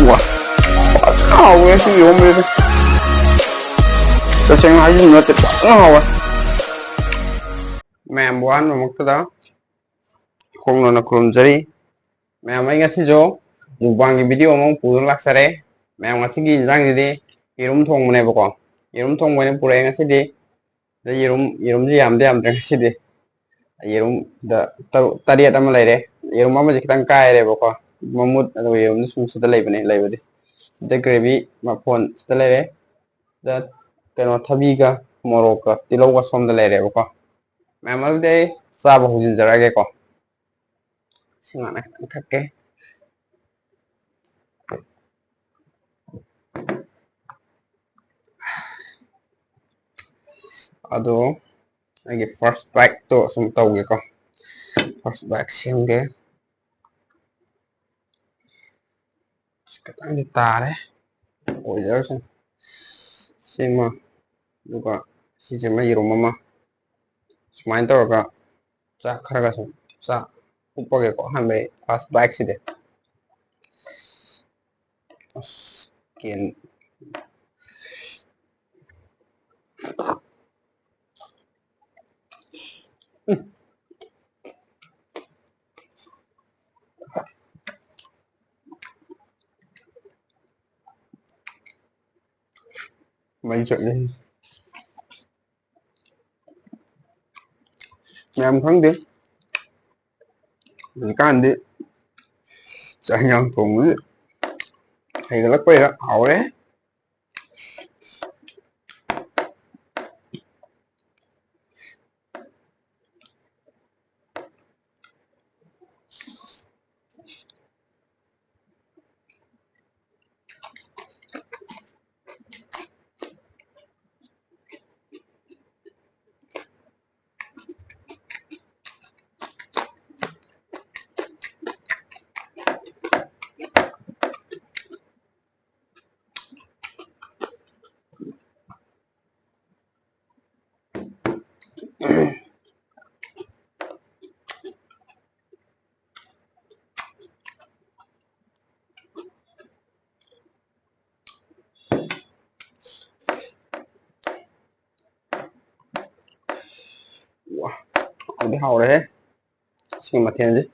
와, 하we si yombe. Taseng haji nate hawe. Mem buan mamukta khongno na kurumjari. Mem ai ngasi jo mukbang video mong purun laksare. Mem ngasi gi injang di irum thong mane bako. Irum thong mane pura ngasi di. Da irum ji amde ngasi di. Irum da tariat ama laire. Irum ama jikitang kai re bako. Mamut atau irum sum sida laibane laibade. Da gravy ma phone sida laire. Da kano thabiga moroka tiloga somda laire bako. Mem alde saba hujin jarage ko. Singana thake. Ado lagi first bite to sum tauge ko. First bite semge. Katang ditare. Oiler sen. Sima juga si jema irum mama. Sumain tawga cha kharaga sum sa upage ko hanbe first bite side. Skin mấy chuyện đi em kháng đi mình can đi chạy nhau cùng với thì cái lắc quay đó hậu đấy đi hậu đấy xin mà thêm chứ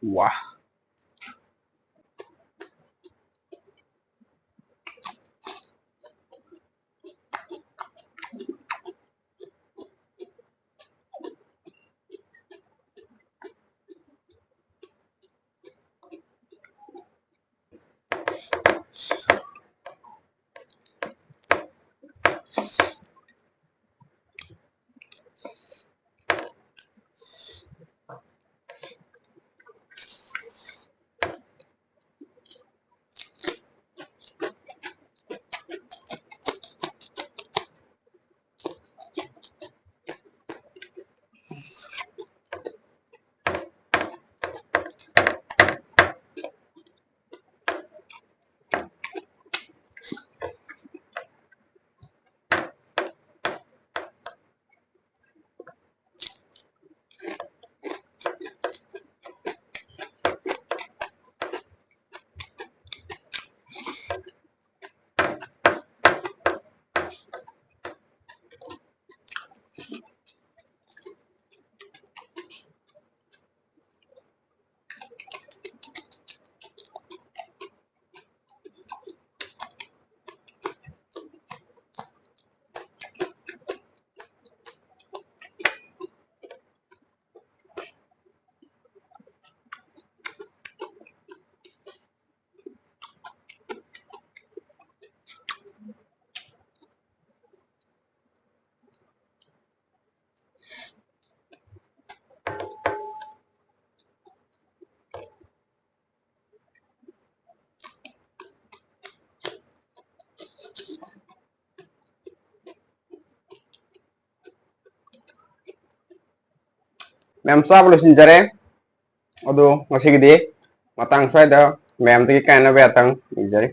Wah. ꯃꯌꯥꯝ ꯆꯥꯕ ꯂꯣꯏꯁꯤꯟꯖꯔꯦ ꯑꯗꯣ ꯉꯁꯤꯒꯤꯗꯤ ꯃꯇꯥꯡ ꯁ꯭ꯋꯥꯏꯗ ꯃꯌꯥꯝꯗꯒꯤ ꯀꯥꯏꯅꯕ ꯌꯥꯇꯪ ꯅꯤꯖꯔꯤ